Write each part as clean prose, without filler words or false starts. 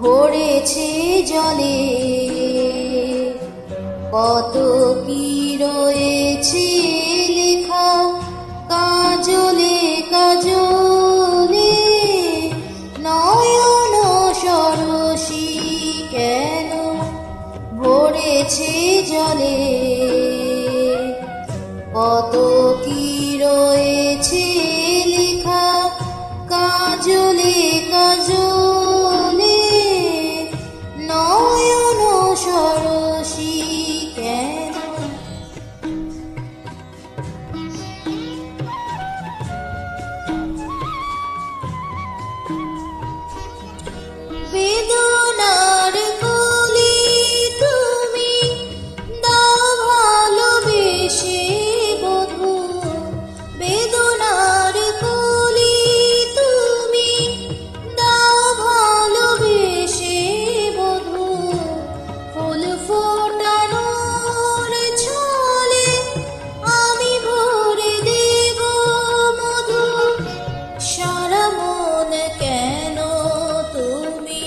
ভরেছে জলে, কত কি রয়েছে লেখা কাজলে কাজলে। নয়ন সরসী কেন ভরেছে জলে, কত কি রয়েছে লেখা কাজলে কাজলে। নয়ন সরসী কেন। বেদনার কলি তুমি দাও ভালোবেসে বধূ, বেদনার কলি তুমি দাও ভালোবেসে বধূ। ফুল ফোটানোর ছলে আমি ভরে দেব মধু। সারা মন কেন তুমি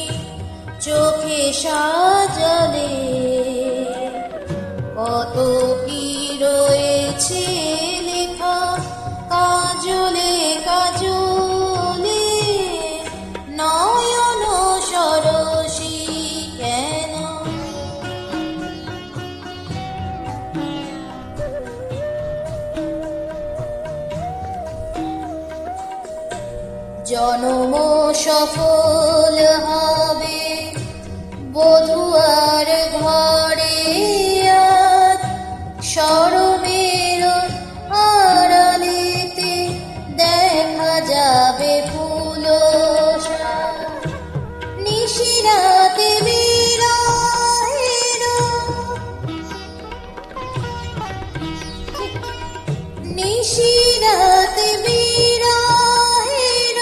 চোখে সাজালে, কত কি রয়েছে লেখা কাজলে কাজলে। নয়ন সরসী কেন। জনম সফল হবে বধুয়ার ঘরে আজ, শরমের আড়ালেতে দেখা যাবে ফুল নিশিরাতে বিরহের, নিশিরাতে বিরহের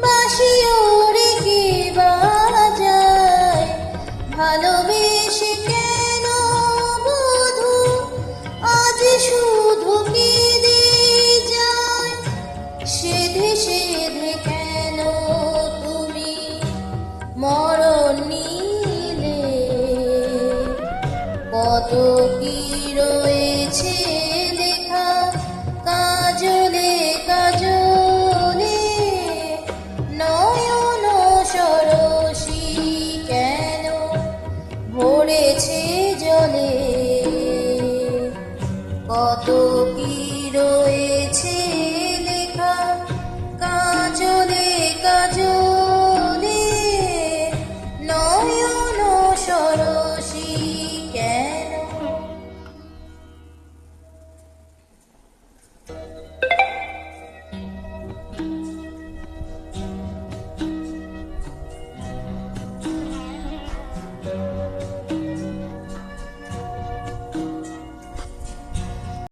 বাঁশিও রেখে বাজায়। ভালোবেসে কেন বধূ আজ শুধু কেঁদে যায়। সেধে সেধে কেন তুমি মরণ নিলে, কত কি রয়েছে লেখা কাজলে কাজলে। নয়ন সরসী কেন ভরেছে জলে, কত